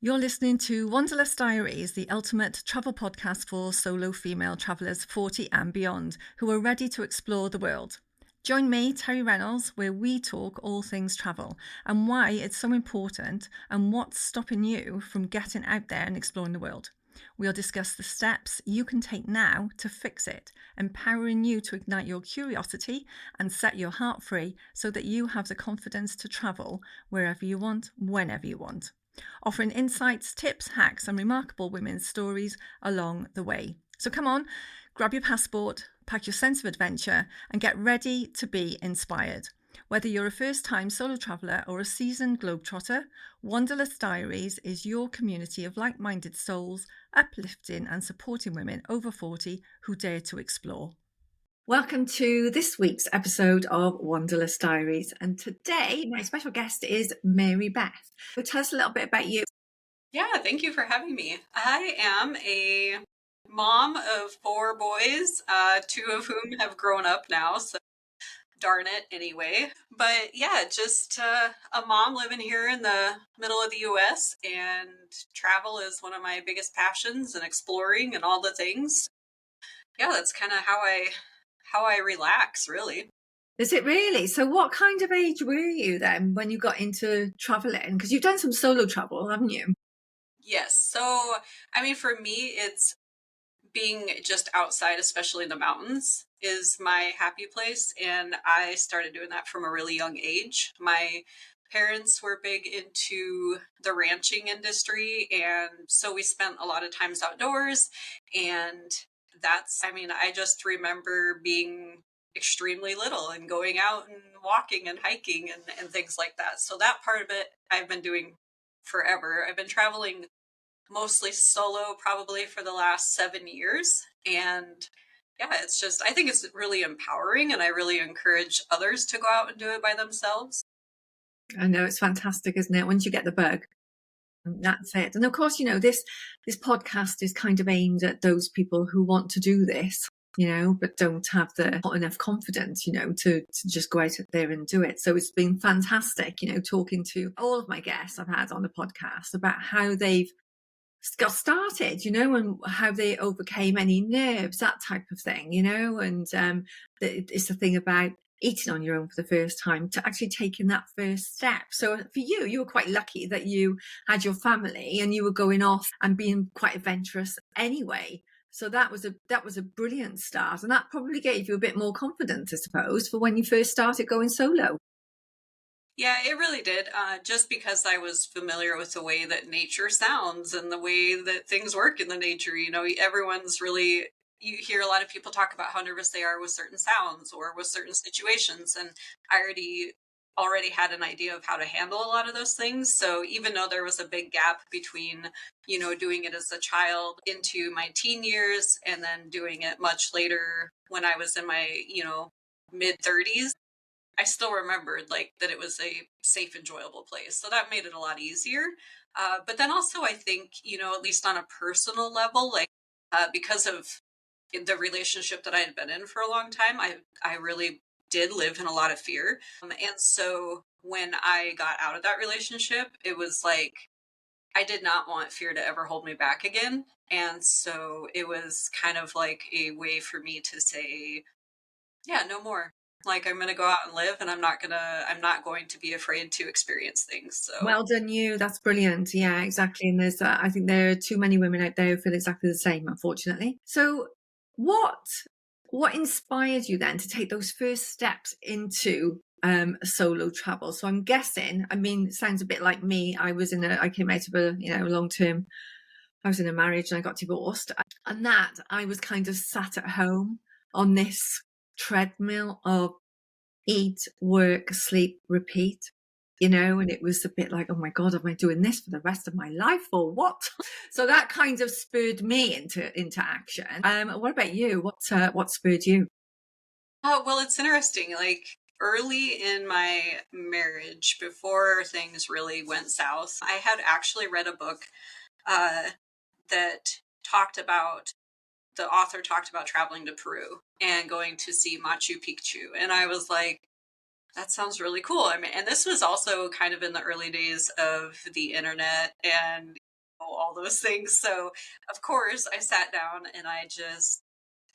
You're listening to Wanderlust Diaries, the ultimate travel podcast for solo female travellers 40 and beyond who are ready to explore the world. Join me, Terri Reynolds, where we talk all things travel and why it's so important and what's stopping you from getting out there and exploring the world. We'll discuss the steps you can take now to fix it, empowering you to ignite your curiosity and set your heart free so that you have the confidence to travel wherever you want, whenever you want. Offering insights, tips, hacks, and remarkable women's stories along the way. So come on, grab your passport, pack your sense of adventure, and get ready to be inspired. Whether you're a first-time solo traveller or a seasoned globetrotter, Wanderlust Diaries is your community of like-minded souls, uplifting and supporting women over 40 who dare to explore. Welcome to this week's episode of Wanderlust Diaries. And today, my special guest is Mary Beth. So tell us a little bit about you. Yeah, thank you for having me. I am a mom of 4 boys, 2 of whom have grown up now, so darn it anyway. But yeah, just a mom living here in the middle of the US, and travel is one of my biggest passions, and exploring and all the things. Yeah, that's kind of how I relax, really. Is it really? So what kind of age were you then when you got into traveling? Because you've done some solo travel, haven't you? Yes. So, I mean, for me, it's being just outside, especially in the mountains, is my happy place. And I started doing that from a really young age. My parents were big into the ranching industry. And so we spent a lot of times outdoors. And I just remember being extremely little and going out and walking and hiking and things like that. So that part of it I've been doing forever. I've been traveling mostly solo probably for the last 7 years. And yeah, I think it's really empowering, and I really encourage others to go out and do it by themselves. I know, it's fantastic, isn't it? Once you get the bug, that's it. And of course, this podcast is kind of aimed at those people who want to do this, but don't have not enough confidence, to just go out there and do it. So it's been fantastic, talking to all of my guests I've had on the podcast about how they've got started, and how they overcame any nerves, that type of thing, and it's the thing about eating on your own for the first time to actually taking that first step. So for you were quite lucky that you had your family and you were going off and being quite adventurous anyway. So that was a brilliant start, and that probably gave you a bit more confidence, I suppose, for when you first started going solo. Yeah, it really did. Just because I was familiar with the way that nature sounds and the way that things work in the nature. You hear a lot of people talk about how nervous they are with certain sounds or with certain situations. And I already had an idea of how to handle a lot of those things. So even though there was a big gap between, doing it as a child into my teen years and then doing it much later when I was in my, mid 30s, I still remembered that it was a safe, enjoyable place. So that made it a lot easier. But then also I think, at least on a personal level, because of the relationship that I had been in for a long time, I really did live in a lot of fear. And so when I got out of that relationship, it was like, I did not want fear to ever hold me back again. And so it was kind of like a way for me to say, yeah, no more. I'm going to go out and live, and I'm not going to be afraid to experience things. So well done you. That's brilliant. Yeah, exactly. And I think there are too many women out there who feel exactly the same, unfortunately. So what inspired you then to take those first steps into solo travel? So I'm guessing, it sounds a bit like me. I came out of a, long-term, I was in a marriage and I got divorced, and that I was kind of sat at home on this treadmill of eat, work, sleep, repeat, and it was a bit like, oh my God, am I doing this for the rest of my life or what? So that kind of spurred me into action. What about you? What spurred you? oh, well, it's interesting. Early in my marriage, before things really went south, I had actually read a book that the author talked about traveling to Peru and going to see Machu Picchu. And I was like, that sounds really cool. And this was also kind of in the early days of the internet, and all those things. So, of course, I sat down and I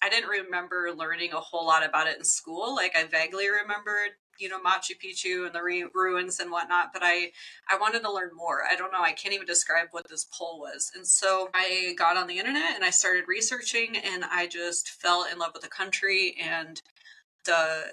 didn't remember learning a whole lot about it in school. Like I vaguely remembered, Machu Picchu and the ruins and whatnot, but I wanted to learn more. I don't know. I can't even describe what this pole was. And so I got on the internet and I started researching, and I just fell in love with the country and the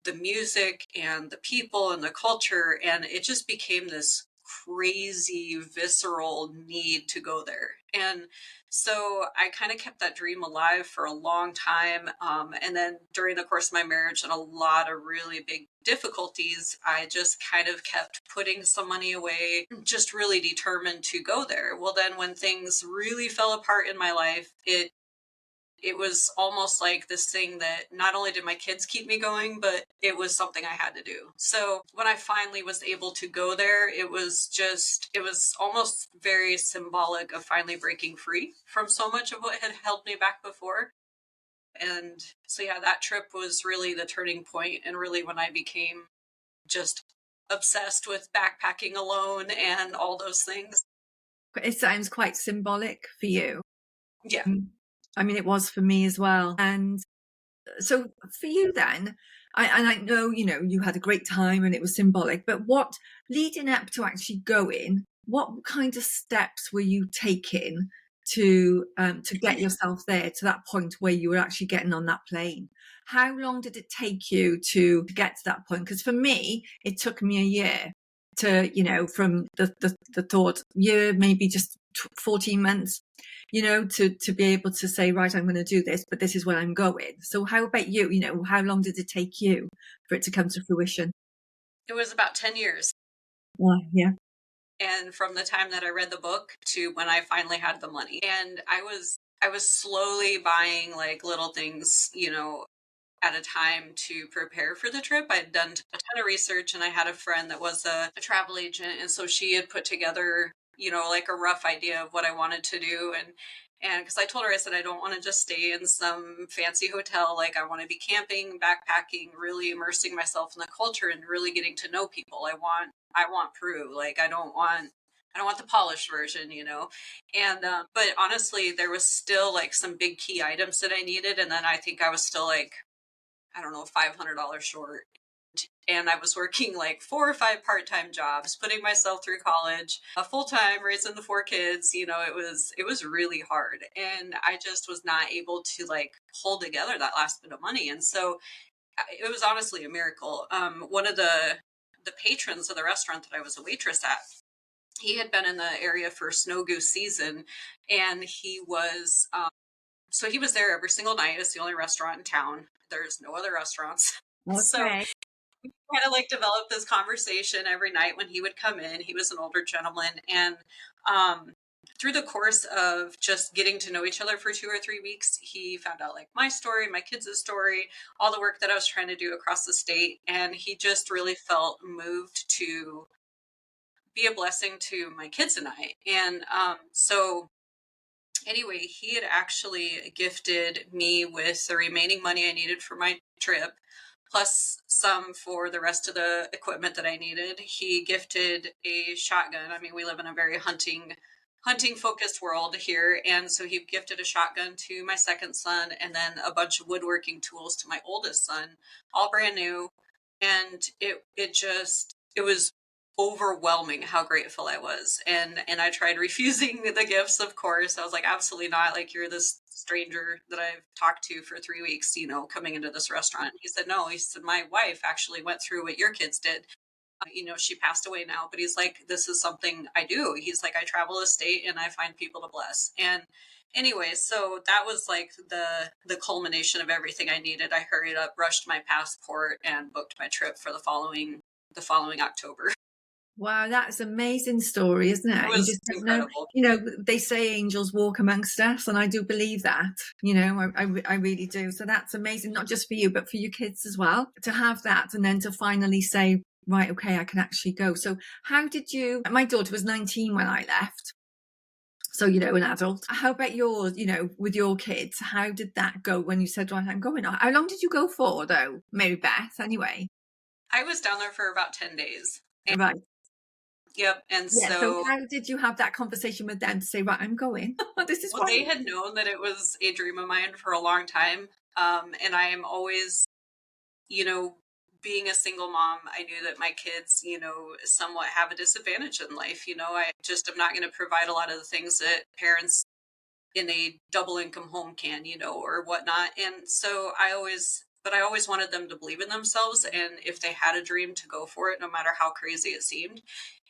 the music and the people and the culture, and it just became this crazy visceral need to go there. And so I kind of kept that dream alive for a long time, and then during the course of my marriage and a lot of really big difficulties, I just kind of kept putting some money away, just really determined to go there. Well, then when things really fell apart in my life, it was almost like this thing that not only did my kids keep me going, but it was something I had to do. So when I finally was able to go there, it was almost very symbolic of finally breaking free from so much of what had held me back before. And so, yeah, that trip was really the turning point, and really when I became just obsessed with backpacking alone and all those things. It sounds quite symbolic for you. Yeah. I mean, it was for me as well. And so for you then, I know, you had a great time and it was symbolic, but what, leading up to actually going, what kind of steps were you taking to get yourself there to that point where you were actually getting on that plane? How long did it take you to get to that point? Because for me, it took me a year to, from the thought year, maybe just 14 months, to be able to say, right, I'm going to do this, but this is where I'm going. So how about you? How long did it take you for it to come to fruition? It was about 10 years. Yeah. And from the time that I read the book to when I finally had the money. And I was slowly buying like little things, at a time to prepare for the trip. I'd done a ton of research, and I had a friend that was a travel agent, and so she had put together, like a rough idea of what I wanted to do. And because I told her, I said, I don't want to just stay in some fancy hotel. Like, I want to be camping, backpacking, really immersing myself in the culture and really getting to know people. I want Peru. Like, I don't want the polished version. And but honestly, there was still like some big key items that I needed, and then I think I was still like, I don't know, $500 short. And I was working like 4 or 5 part-time jobs, putting myself through college, a full-time, raising the 4 kids. It was really hard. And I just was not able to like hold together that last bit of money. And so it was honestly a miracle. One of the patrons of the restaurant that I was a waitress at, he had been in the area for snow goose season, and he was there every single night. It's the only restaurant in town. There's no other restaurants. So Okay. we kind of like developed this conversation every night when he would come in. He was an older gentleman. And um, through the course of just getting to know each other for 2 or 3 weeks, he found out like my story, my kids' story, all the work that I was trying to do across the state. And he just really felt moved to be a blessing to my kids and I. And so anyway, he had actually gifted me with the remaining money I needed for my trip, plus some for the rest of the equipment that I needed. He gifted a shotgun. I mean, we live in a very hunting focused world here, and so he gifted a shotgun to my second son, and then a bunch of woodworking tools to my oldest son, all brand new. And it was overwhelming how grateful I was. And I tried refusing the gifts, of course. I was like, absolutely not. Like, you're this stranger that I've talked to for 3 weeks, coming into this restaurant. He said, no. He said, my wife actually went through what your kids did. She passed away now, but he's like, this is something I do. He's like, I travel the state and I find people to bless. And anyway, so that was like the culmination of everything I needed. I hurried up, rushed my passport, and booked my trip for the following October. Wow, that's an amazing story, isn't It it? You was just don't know. incredible. They say angels walk amongst us, and I do believe that. I really do. So that's amazing, not just for you, but for your kids as well, to have that, and then to finally say, right, okay, I can actually go. So how did you? My daughter was 19 when I left. So, an adult. How about yours, with your kids? How did that go when you said, right, I'm going? How long did you go for, though, Mary Beth, anyway? I was down there for about 10 days. And Right. Yep. And Yeah. So so, how did you have that conversation with them to say, right, I'm going? This is well, why. they had known that it was a dream of mine for a long time. And I am always, you know, being a single mom, I knew that my kids, somewhat have a disadvantage in life. I just am not going to provide a lot of the things that parents in a double income home can, or whatnot. And so but I always wanted them to believe in themselves. And if they had a dream, to go for it, no matter how crazy it seemed.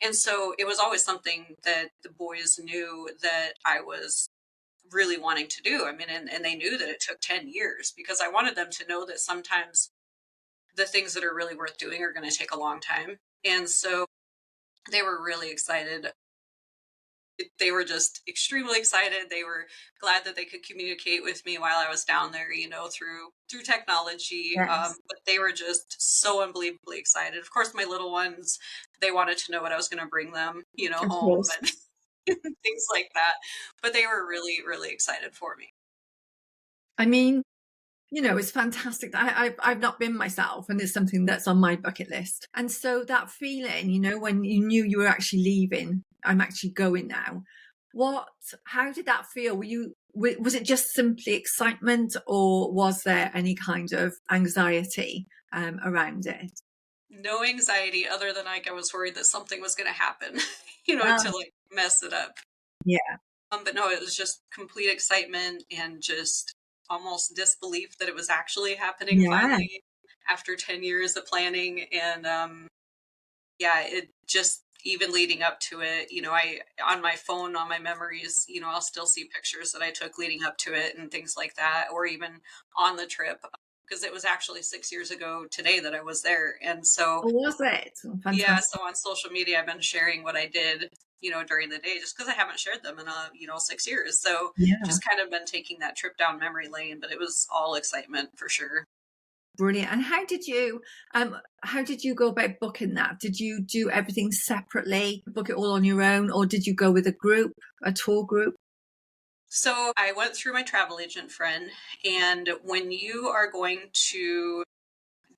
And so it was always something that the boys knew that I was really wanting to do. I mean, and they knew that it took 10 years, because I wanted them to know that sometimes the things that are really worth doing are going to take a long time. And so they were really excited. They were just extremely excited. They were glad that they could communicate with me while I was down there, through technology. Yes, But they were just so unbelievably excited. Of course, my little ones, they wanted to know what I was going to bring them, of home, course. but things like that. But they were really, really excited for me. I mean, it's fantastic. I've not been myself, and it's something that's on my bucket list. And so that feeling, when you knew you were actually leaving, I'm actually going now. How did that feel? Was it just simply excitement, or was there any kind of anxiety around it? No anxiety, other than like I was worried that something was going to happen, Ah, to like mess it up. yeah, But no, it was just complete excitement and just almost disbelief that it was actually happening yeah. finally after 10 years of planning. And yeah, it just, even leading up to it, I, on my phone, on my memories, I'll still see pictures that I took leading up to it and things like that, or even on the trip, because it was actually 6 years ago today that I was there. And so, Or was it? Oh, yeah, fantastic. so on social media, I've been sharing what I did, during the day, just because I haven't shared them in 6 years. So Yeah. just kind of been taking that trip down memory lane, but it was all excitement for sure. Brilliant. And how did you go about booking that? Did you do everything separately, book it all on your own, or did you go with a tour group? So I went through my travel agent friend, and when you are going to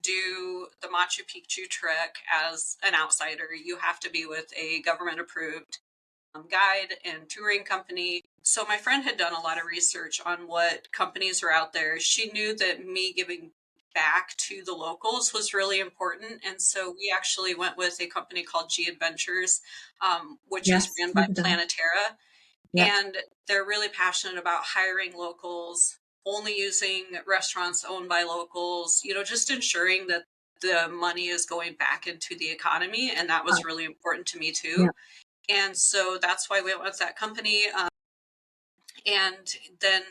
do the Machu Picchu trek as an outsider, you have to be with a government approved guide and touring company. So my friend had done a lot of research on what companies are out there. She knew that me giving back to the locals was really important. And so we actually went with a company called G Adventures, which is Yes, ran by never done. Planetera. Yeah. And they're really passionate about hiring locals, only using restaurants owned by locals, just ensuring that the money is going back into the economy. And that Ah, was really important to me yeah. too. And so that's why we went with that company. And then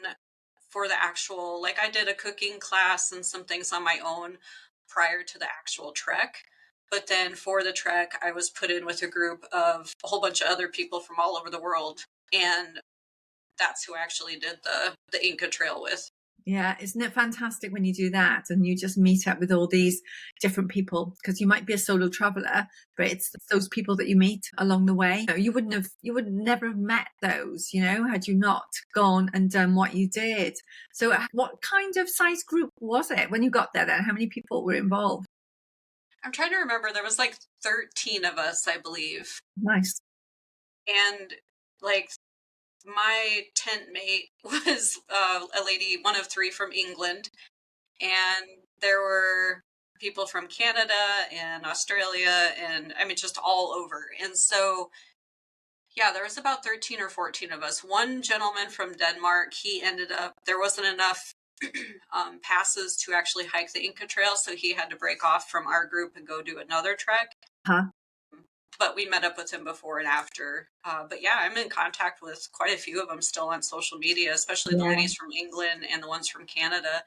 for the actual, like, I did a cooking class and some things on my own prior to the actual trek. But then for the trek, I was put in with a group of a whole bunch of other people from all over the world. And that's who I actually did the Inca Trail with. Yeah, isn't it fantastic when you do that and you just meet up with all these different people? Because you might be a solo traveler, but it's those people that you meet along the way. You would never have met those, had you not gone and done what you did. So, what kind of size group was it when you got there? Then, how many people were involved? I'm trying to remember. There was like 13 of us, I believe. Nice. And like, my tent mate was a lady, one of three from England. And there were people from Canada and Australia, and I mean, just all over. And so, yeah, there was about 13 or 14 of us. One gentleman from Denmark, he ended up, there wasn't enough passes to actually hike the Inca Trail, so he had to break off from our group and go do another trek. Huh? But we met up with him before and after. But yeah, I'm in contact with quite a few of them still on social media, especially the Yeah. ladies from England and the ones from Canada.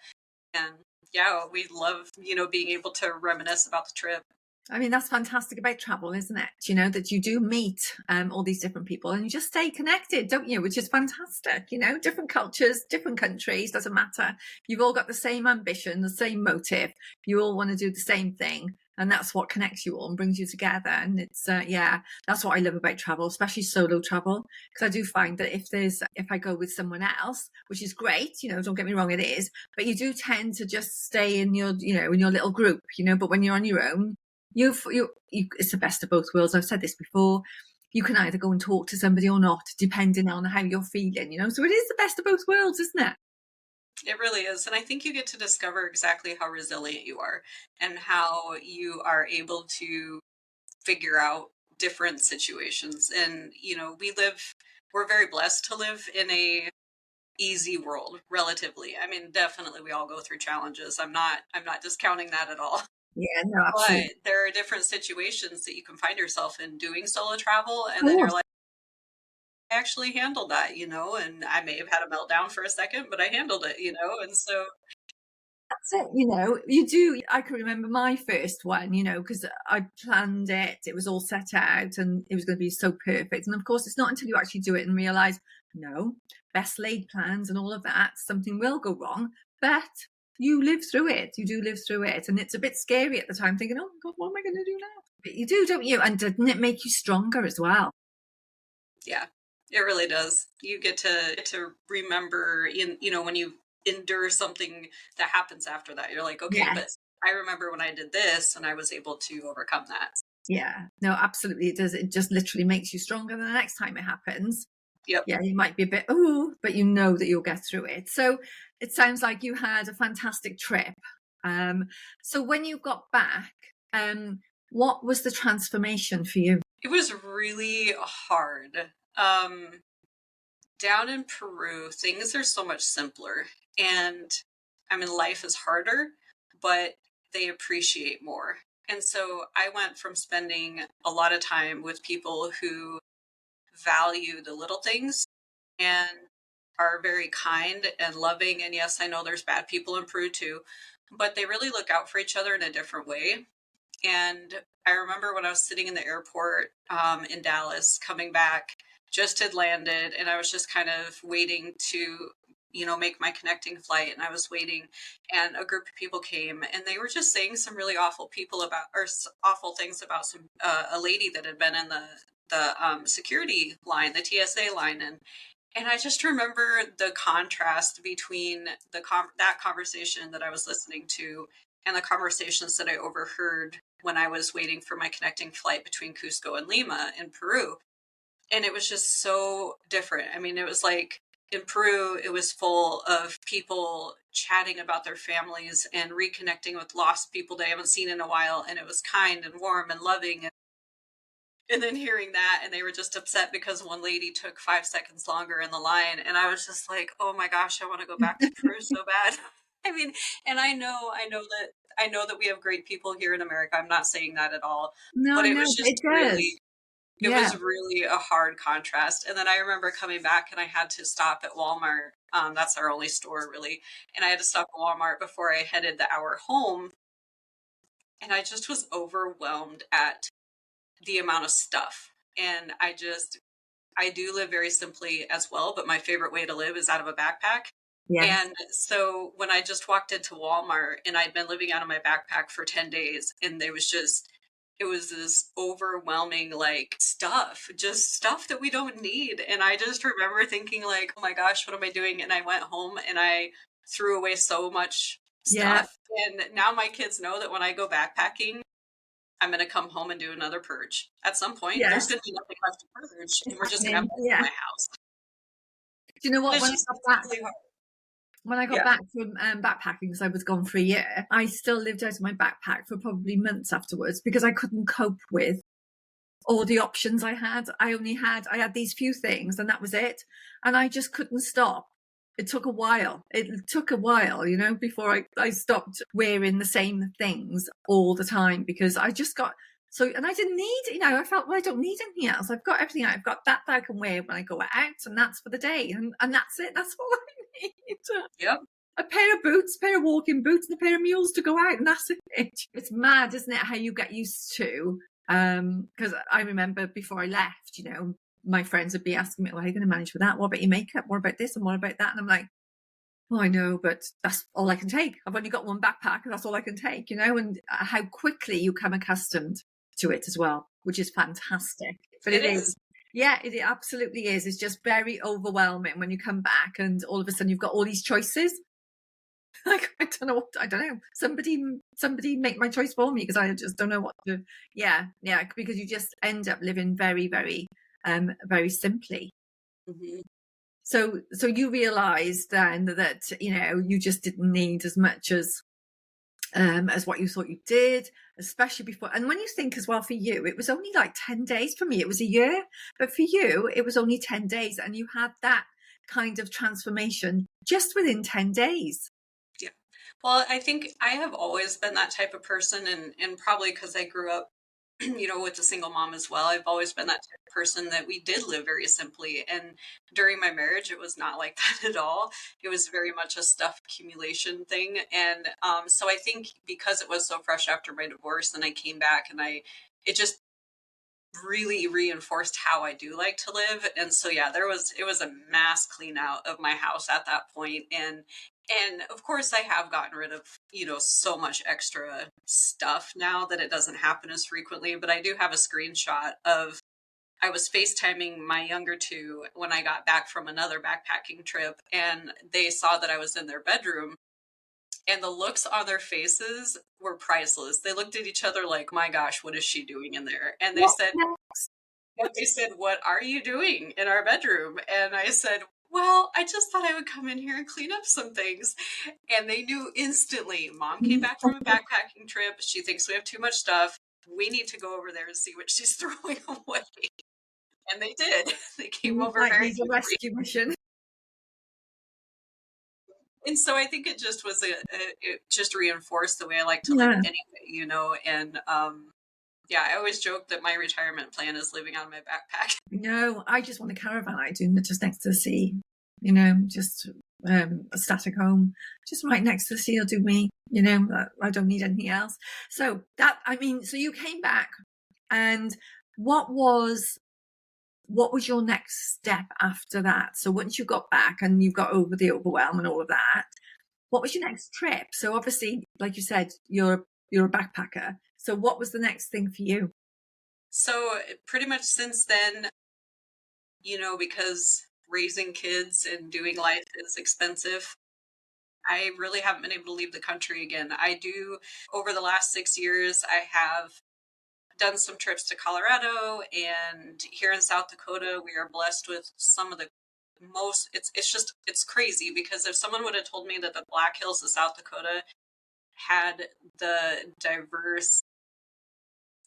And yeah, we love, being able to reminisce about the trip. I mean, that's fantastic about travel, isn't it? That you do meet all these different people and you just stay connected, don't you? Which is fantastic. Different cultures, different countries, doesn't matter. You've all got the same ambition, the same motive. You all want to do the same thing. And that's what connects you all and brings you together. And it's, yeah, that's what I love about travel, especially solo travel. Because I do find that if I go with someone else, which is great, don't get me wrong, it is, but you do tend to just stay in your little group, but when you're on your own, it's the best of both worlds. I've said this before. You can either go and talk to somebody or not, depending on how you're feeling, so it is the best of both worlds, isn't it? It really is. And I think you get to discover exactly how resilient you are and how you are able to figure out different situations. And, we're very blessed to live in a easy world relatively. I mean, definitely we all go through challenges. I'm not discounting that at all. Yeah, no, But absolutely. there are different situations that you can find yourself in doing solo travel, Of and then you're course. like, I actually handled that, and I may have had a meltdown for a second, but I handled it, and so That's it, you do. I can remember my first one, because I planned it, it was all set out and it was going to be so perfect. And of course, it's not until you actually do it and realize, no, best laid plans and all of that, something will go wrong, but you live through it. You do live through it. And it's a bit scary at the time, thinking, oh my God, what am I going to do now? But you do, don't you? And doesn't it make you stronger as well? yeah, it really does. You get to remember when you endure something that happens after that. You're like, okay, but Yes. I remember when I did this and I was able to overcome that. Yeah. No, absolutely. It does. It just literally makes you stronger the next time it happens. Yep. Yeah, you might be a bit, oh, but you know that you'll get through it. So it sounds like you had a fantastic trip. So when you got back, what was the transformation for you? It was really hard. Down in Peru, things are so much simpler. And I mean, life is harder, but they appreciate more. And so I went from spending a lot of time with people who value the little things and are very kind and loving. And yes, I know there's bad people in Peru too, but they really look out for each other in a different way. And I remember when I was sitting in the airport in Dallas, coming back, just had landed, and I was just kind of waiting to, make my connecting flight. And I was waiting, and a group of people came, and they were just saying some really awful things about a lady that had been in the security line, the TSA line, and I just remember the contrast between that conversation that I was listening to and the conversations that I overheard when I was waiting for my connecting flight between Cusco and Lima in Peru. And it was just so different. I mean, it was like in Peru, it was full of people chatting about their families and reconnecting with lost people they haven't seen in a while. And it was kind and warm and loving. And then hearing that, and they were just upset because one lady took 5 seconds longer in the line. And I was just like, oh my gosh, I want to go back to Peru so bad. I mean, and I know that we have great people here in America. I'm not saying that at all, but No, it no, was it just does. really, it Yeah. was really a hard contrast. And then I remember coming back and I had to stop at Walmart. That's our only store really. And I had to stop at Walmart before I headed the hour home. And I just was overwhelmed at the amount of stuff. And I do live very simply as well, but my favorite way to live is out of a backpack. Yes. And so when I just walked into Walmart and I'd been living out of my backpack for 10 days and it was this overwhelming like just stuff that we don't need. And I just remember thinking like, oh my gosh, what am I doing? And I went home and I threw away so much Yeah. stuff. And now my kids know that when I go backpacking, I'm going to come home and do another purge. At some point, there's Yes. going to be nothing left to purge, It's and we're just going to have happening. to leave Yeah. my house. Do you know what? It's just Got it's back, really hard. when I got Yeah. back from backpacking, because I was gone for a year, I still lived out of my backpack for probably months afterwards because I couldn't cope with all the options I had. I had these few things and that was it. And I just couldn't stop. It took a while. It took a while, before I stopped wearing the same things all the time because I just got so, and I didn't need, I felt, well, I don't need anything else. I've got everything. I've got that I can wear when I go out, and that's for the day. And that's it. That's all I need. Yep. A pair of boots, a pair of walking boots, and a pair of mules to go out, and that's it. It's mad, isn't it, how you get used to, because I remember before I left, my friends would be asking me, well, how are you going to manage with that? What about your makeup? What about this? And what about that? And I'm like, oh, I know, but that's all I can take. I've only got one backpack and that's all I can take, and how quickly you come accustomed to it as well, which is fantastic. But It it is. is. Yeah, it absolutely is. It's just very overwhelming when you come back and all of a sudden you've got all these choices. Like, I don't know. Somebody make my choice for me, because I just don't know what to. Yeah, yeah, because you just end up living very, very, very simply. Mhm. So you realised then that you just didn't need as much as what you thought you did, especially before. And when you think as well, for you, it was only like 10 days. For me, it was a year, but for you, it was only 10 days, and you had that kind of transformation just within 10 days. Yeah. Well, I think I have always been that type of person, and probably because I grew up, with a single mom as well. I've always been that type of person that we did live very simply. And during my marriage, it was not like that at all. It was very much a stuff accumulation thing. And so I think because it was so fresh after my divorce, and I came back, and it just really reinforced how I do like to live. And so yeah, it was a mass clean out of my house at that point. And of course I have gotten rid of, so much extra stuff now that it doesn't happen as frequently, but I do have a screenshot of I was FaceTiming my younger two when I got back from another backpacking trip, and they saw that I was in their bedroom, and the looks on their faces were priceless. They looked at each other like, "My gosh, what is she doing in there?" And What? they said, "What are you doing in our bedroom?" And I said, "Well, I just thought I would come in here and clean up some things." And they knew instantly. Mom came back from a backpacking trip. She thinks we have too much stuff. We need to go over there and see what she's throwing away. And they did. They came over Like, very needs a quickly. rescue mission. And so I think it just was it just reinforced the way I like to live Yeah. anyway. And yeah, I always joke that my retirement plan is living out of my backpack. No, I just want a caravan. I do, just next to the sea. Just a static home, just right next to the sea will do me. I don't need anything else. So so you came back, and what was your next step after that? So once you got back and you got over the overwhelm and all of that, what was your next trip? So obviously, like you said, you're a backpacker. So what was the next thing for you? So pretty much since then, because raising kids and doing life is expensive, I really haven't been able to leave the country again. I do, over the last 6 years, I have done some trips to Colorado, and here in South Dakota, we are blessed with some of the most, it's crazy, because if someone would have told me that the Black Hills of South Dakota had the diverse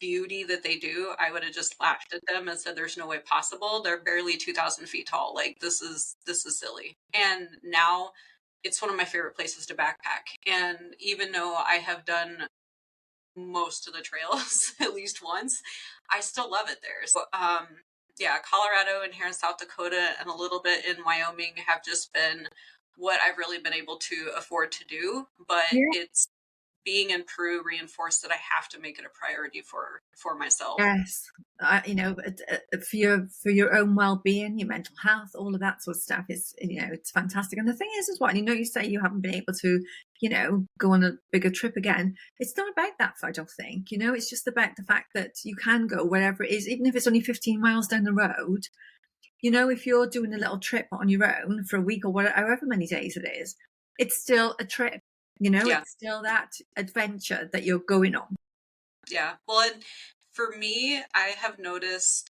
beauty that they do, I would have just laughed at them and said, "There's no way possible. They're barely 2,000 feet tall. Like this is silly." And now it's one of my favorite places to backpack. And even though I have done most of the trails at least once, I still love it there. So, yeah, Colorado and here in South Dakota and a little bit in Wyoming have just been what I've really been able to afford to do. But it's being in Peru reinforced that I have to make it a priority for myself. Yes, for your own well-being, your mental health, all of that sort of stuff is, it's fantastic. And the thing is, what, you say you haven't been able to, go on a bigger trip again. It's not about that, I don't think. It's just about the fact that you can go wherever it is, even if it's only 15 miles down the road. If you're doing a little trip on your own for a week or whatever, however many days it is, it's still a trip. Yeah. It's still that adventure that you're going on. Yeah. Well, and for me, I have noticed,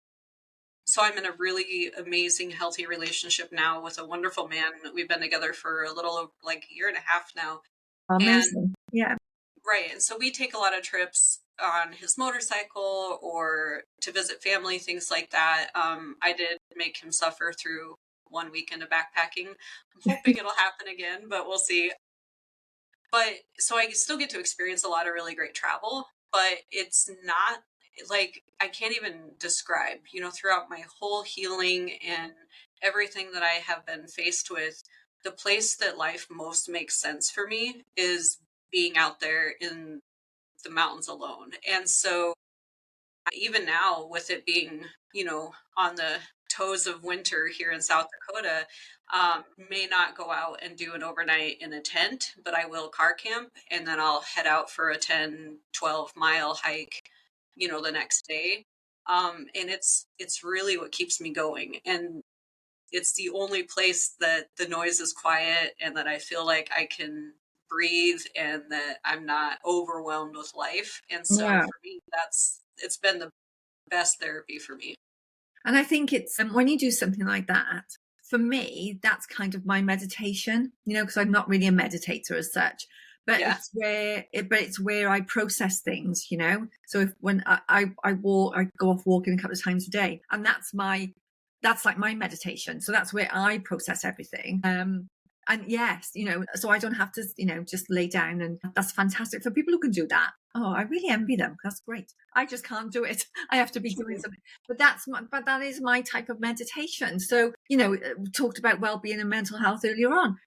so I'm in a really amazing, healthy relationship now with a wonderful man. We've been together for a little over like a year and a half now. And Amazing. Yeah. right. And so we take a lot of trips on his motorcycle or to visit family, things like that. I did make him suffer through one weekend of backpacking. I'm hoping it'll happen again, but we'll see. But so I still get to experience a lot of really great travel, but it's not like I can't even describe, throughout my whole healing and everything that I have been faced with, the place that life most makes sense for me is being out there in the mountains alone. And so even now, with it being, on the toes of winter here in South Dakota, may not go out and do an overnight in a tent, but I will car camp, and then I'll head out for a 10, 12 mile hike, the next day. And it's really what keeps me going. And it's the only place that the noise is quiet and that I feel like I can breathe and that I'm not overwhelmed with life. And so Yeah. for me, it's been the best therapy for me. And I think it's when you do something like that, for me, that's kind of my meditation, because I'm not really a meditator as such. But Yeah. it's where I process things. So if when I walk, I go off walking a couple of times a day, and that's like my meditation. So that's where I process everything. And yes, so I don't have to, just lay down, and that's fantastic for people who can do that. Oh, I really envy them. That's great. I just can't do it. I have to be doing something. But that is my type of meditation. So, we talked about well-being and mental health earlier on.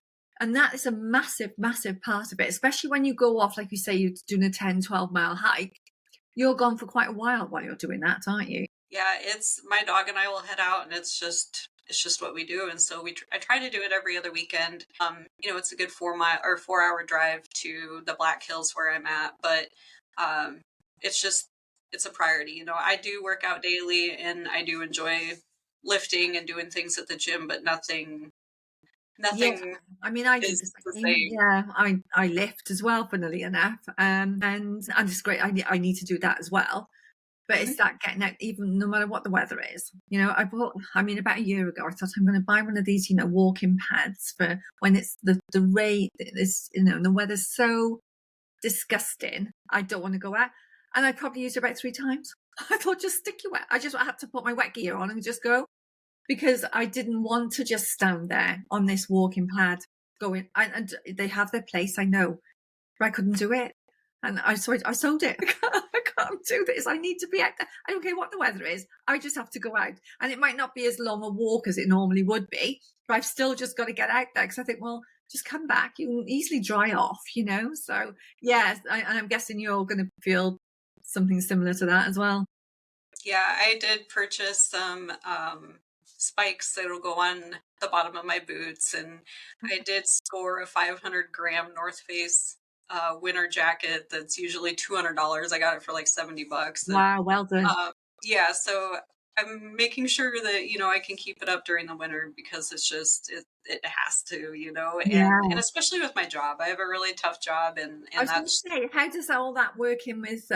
And that is a massive, massive part of it, especially when you go off, like you say, you're doing a 10, 12-mile hike. You're gone for quite a while you're doing that, aren't you? Yeah, it's my dog and I will head out, and it's just what we do. And so I try to do it every other weekend. It's a good 4 hour drive to the Black Hills where I'm at, but um, it's a priority. I do work out daily, and I do enjoy lifting and doing things at the gym, but nothing Yeah, I mean, I do is the the same. same. Yeah, I lift as well, funnily enough, and it's great. I need to do that as well. But it's Mhm. that getting out, even no matter what the weather is. About a year ago, I thought I'm going to buy one of these, walking pads for when it's the rain is, and the weather's so disgusting. I don't want to go out, and I probably used it about 3 times. I thought, just stick your wet. I just had to put my wet gear on and just go, because I didn't want to just stand there on this walking pad going. And they have their place, I know, but I couldn't do it. And I sold it. I can't do this. I need to be out there. I don't care what the weather is. I just have to go out. And it might not be as long a walk as it normally would be, but I've still just got to get out there, because I think, well, just come back. You can easily dry off. So, yes, and I'm guessing you're going to feel something similar to that as well. Yeah, I did purchase some spikes that'll go on the bottom of my boots, and I did score a 500-gram North Face winter jacket that's usually $200. I got it for like $70, and Wow, well done. yeah, so I'm making sure that I can keep it up during the winter, because it has to, and Yeah. especially with my job. I have a really tough job, I and was going to that's say, how does all that work in with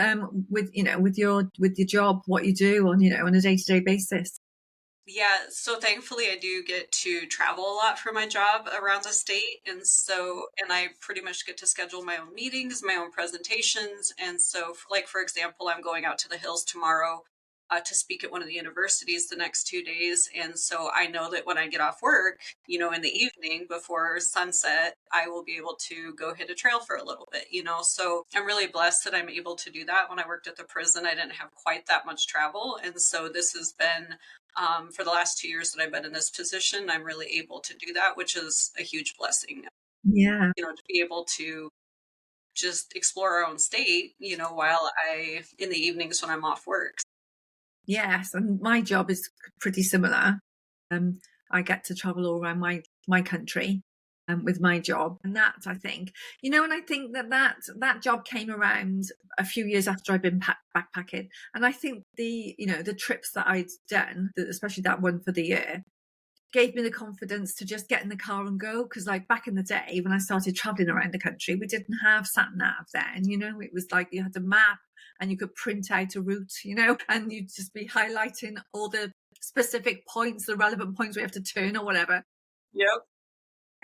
your job, what you do on a day-to-day basis? Yeah, so thankfully I do get to travel a lot for my job around the state. And I pretty much get to schedule my own meetings, my own presentations. And so, like, for example, I'm going out to the hills tomorrow to speak at one of the universities the next 2 days. And so I know that when I get off work, in the evening before sunset, I will be able to go hit a trail for a little bit. So I'm really blessed that I'm able to do that. When I worked at the prison, I didn't have quite that much travel. And so this has been for the last 2 years that I've been in this position, I'm really able to do that, which is a huge blessing. Yeah. To be able to just explore our own state, while in the evenings when I'm off work. Yes, and my job is pretty similar. Um, I get to travel all around my country, with my job, and that I think, and I think that job came around a few years after I'd been backpacking, and I think the trips that I'd done, especially that one for the year, gave me the confidence to just get in the car and go. Because, like, back in the day when I started traveling around the country, we didn't have sat nav then. It was like you had a map and you could print out a route, and you'd just be highlighting all the specific points, the relevant points we have to turn or whatever. Yep.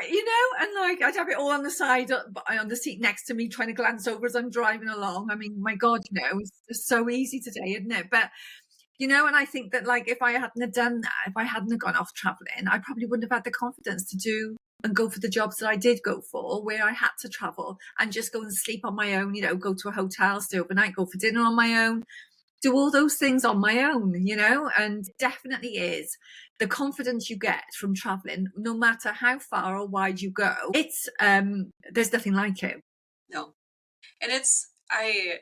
And like I'd have it all on the side, on the seat next to me, trying to glance over as I'm driving along. I mean, my God, it's so easy today, isn't it? But and I think that, like, if I hadn't have done that, if I hadn't have gone off traveling, I probably wouldn't have had the confidence to do and go for the jobs that I did go for, where I had to travel and just go and sleep on my own, go to a hotel, stay overnight, go for dinner on my own, do all those things on my own, and definitely is the confidence you get from traveling, no matter how far or wide you go. It's there's nothing like it. No. And I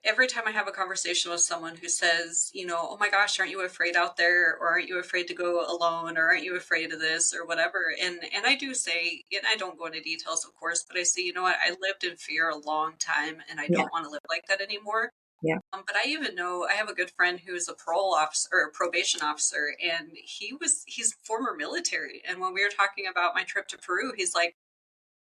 every time I have a conversation with someone who says, oh my gosh, aren't you afraid out there? Or aren't you afraid to go alone? Or aren't you afraid of this or whatever? And I do say, and I don't go into details, of course, but I say, you know what, I lived in fear a long time, and I Yeah, don't want to live like that anymore. yeah, But I even know I have a good friend who is a parole officer or a probation officer, and he's former military. And when we were talking about my trip to Peru, he's like,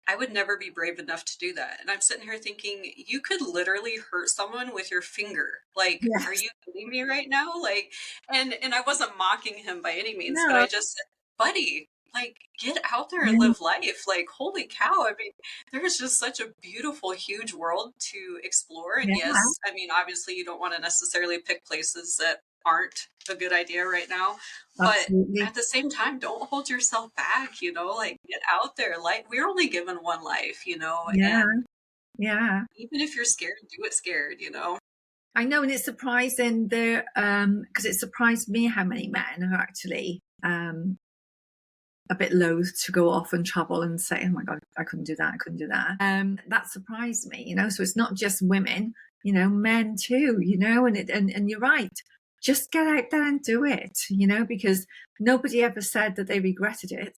I would never be brave enough to do that. And I'm sitting here thinking, you could literally hurt someone with your finger. Like, are Yes. you kidding me right now? Like, and I wasn't mocking him by any means, but No. I just said, buddy, like, get out there and Yeah. live life. Like, holy cow. I mean, there's just such a beautiful, huge world to explore. And Yeah. yes, I mean, obviously you don't want to necessarily pick places that aren't a good idea right now. But Absolutely. at the same time, don't hold yourself back, like get out there. Like we're only given one life, Yeah. and Yeah. even if you're scared, do it scared. I know, and it's surprising there because it surprised me how many men are actually a bit loath to go off and travel and say, "Oh my God, I couldn't do that. I couldn't do that." That surprised me, So it's not just women, men too, and you're right. Just get out there and do it, because nobody ever said that they regretted it.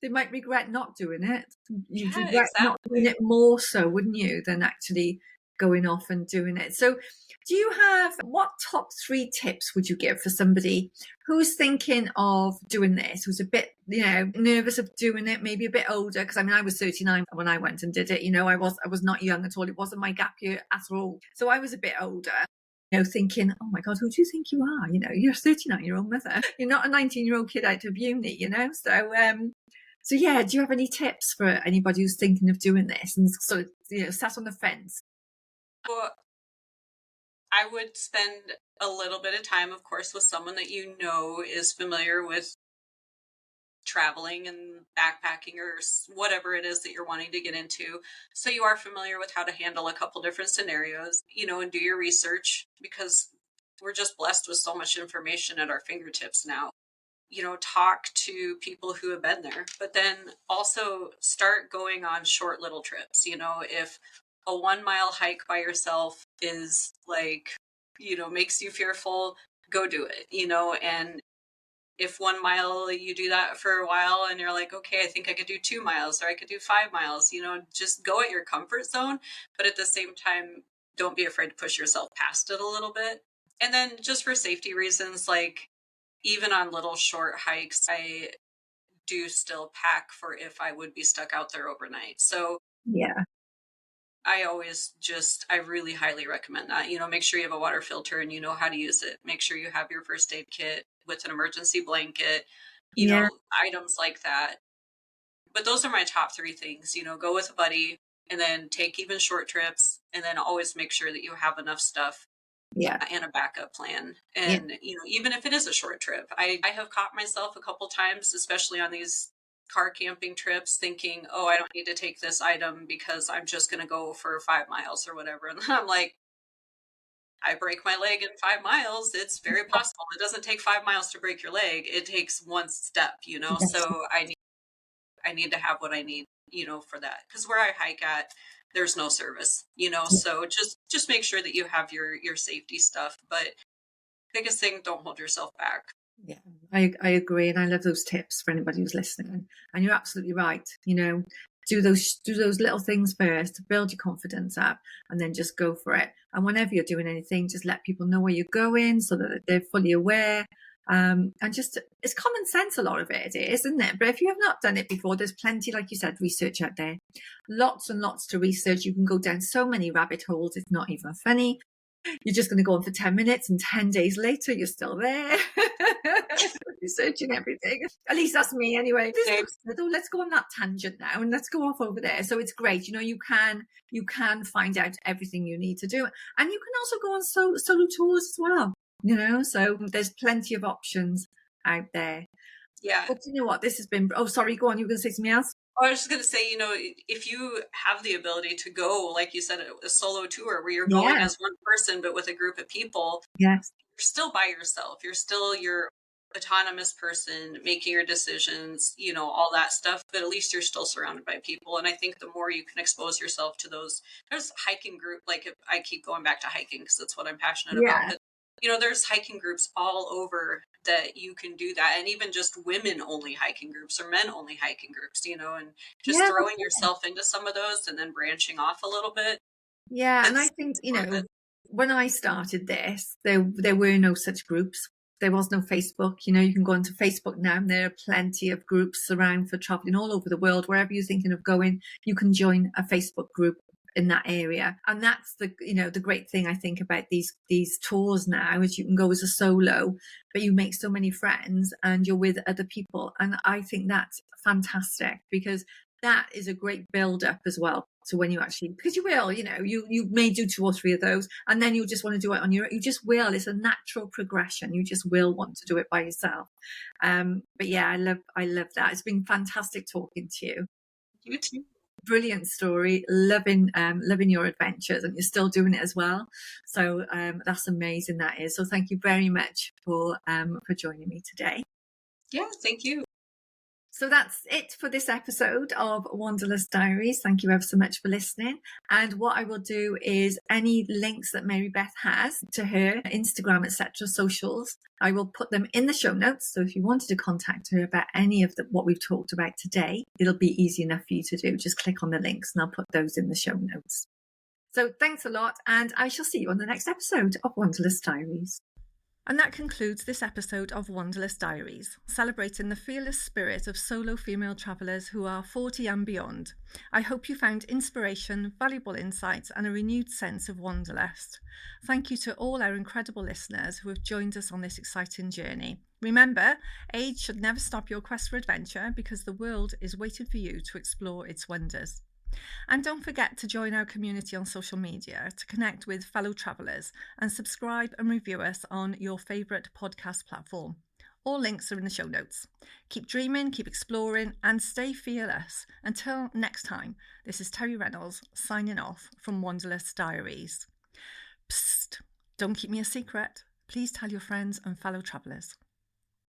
They might regret not doing it. You'd Yeah, regret not doing exactly. it more so, wouldn't you, than actually going off and doing it. So do you have, what top 3 tips would you give for somebody who's thinking of doing this, who's a bit, nervous of doing it, maybe a bit older? Because I was 39 when I went and did it. I was not young at all. It wasn't my gap year at all. So I was a bit older. Thinking, oh my God, who do you think you are? You're a 39-year-old mother. You're not a 19-year-old kid out of uni, So yeah, do you have any tips for anybody who's thinking of doing this and sat on the fence? Well, I would spend a little bit of time, of course, with someone that is familiar with traveling and backpacking or whatever it is that you're wanting to get into. So you are familiar with how to handle a couple different scenarios, and do your research because we're just blessed with so much information at our fingertips now. Talk to people who have been there, but then also start going on short little trips. If a 1 mile hike by yourself is like, makes you fearful, go do it, and if 1 mile you do that for a while and you're like, okay, I think I could do 2 miles or I could do 5 miles, just go at your comfort zone. But at the same time, don't be afraid to push yourself past it a little bit. And then just for safety reasons, like even on little short hikes, I do still pack for if I would be stuck out there overnight. So Yeah, I really highly recommend that. Make sure you have a water filter and you know how to use it. Make sure you have your first aid kit with an emergency blanket, yeah, items like that. But those are my top 3 things. Go with a buddy and then take even short trips and then always make sure that you have enough stuff yeah, and a backup plan. yeah, And, even if it is a short trip, I have caught myself a couple times, especially on these car camping trips, thinking, oh, I don't need to take this item because I'm just going to go for 5 miles or whatever. And I'm like, I break my leg in 5 miles. It's very possible. It doesn't take 5 miles to break your leg. It takes one step. yes, So I need to have what I need, for that. Because where I hike at, there's no service. So just make sure that you have your safety stuff. But biggest thing, don't hold yourself back. yeah. I agree, and I love those tips for anybody who's listening. And you're absolutely right. Do those little things first, build your confidence up, and then just go for it. And whenever you're doing anything, just let people know where you're going so that they're fully aware. And just it's common sense, a lot of it is, isn't it? But if you have not done it before, there's plenty, like you said, research out there, lots and lots to research. You can go down so many rabbit holes, it's not even funny. You're just going to go on for 10 minutes and 10 days later you're still there researching everything. At least that's me anyway. Let's go on that tangent now and let's go off over there. So it's great, you can find out everything you need to do, and you can also go on solo tours as well, so there's plenty of options out there. Yeah. But you know what, this has been, oh sorry, go on, you were going to say something else? I was just going to say, if you have the ability to go, like you said, a solo tour where you're going Yeah, as one person, but with a group of people, yes, you're still by yourself. You're still your autonomous person making your decisions, all that stuff, but at least you're still surrounded by people. And I think the more you can expose yourself to there's hiking group, like I keep going back to hiking because that's what I'm passionate about, yeah, but there's hiking groups all over that you can do that. And even just women only hiking groups or men only hiking groups, and just yeah, throwing yourself into some of those and then branching off a little bit. yeah. And I It's think, worth it. when I started this, there were no such groups. there was no Facebook. You can go onto Facebook now, and there are plenty of groups around for traveling all over the world. Wherever you're thinking of going, you can join a Facebook group in that area. And that's the great thing I think about these tours now, is you can go as a solo, but you make so many friends and you're with other people. And I think that's fantastic, because that is a great build up as well. So when you actually, because you will, you may do 2 or 3 of those, and then you just want to do it on your own. You just will. It's a natural progression. You just will want to do it by yourself. But yeah, I love that. It's been fantastic talking to you. You too. Brilliant story. Loving your adventures, and you're still doing it as well. So that's amazing. That is. So thank you very much for joining me today. Yeah, thank you. So that's it for this episode of Wanderlust Diaries. Thank you ever so much for listening. And what I will do is any links that Mary Beth has to her Instagram, etc., socials, I will put them in the show notes. So if you wanted to contact her about any of what we've talked about today, it'll be easy enough for you to do. Just click on the links and I'll put those in the show notes. So thanks a lot, and I shall see you on the next episode of Wanderlust Diaries. And that concludes this episode of Wanderlust Diaries, celebrating the fearless spirit of solo female travellers who are 40 and beyond. I hope you found inspiration, valuable insights, and a renewed sense of wanderlust. Thank you to all our incredible listeners who have joined us on this exciting journey. Remember, age should never stop your quest for adventure, because the world is waiting for you to explore its wonders. And don't forget to join our community on social media to connect with fellow travellers, and subscribe and review us on your favourite podcast platform. All links are in the show notes. Keep dreaming, keep exploring, and stay fearless. Until next time, this is Terri Reynolds signing off from Wanderlust Diaries. Psst, don't keep me a secret. Please tell your friends and fellow travellers.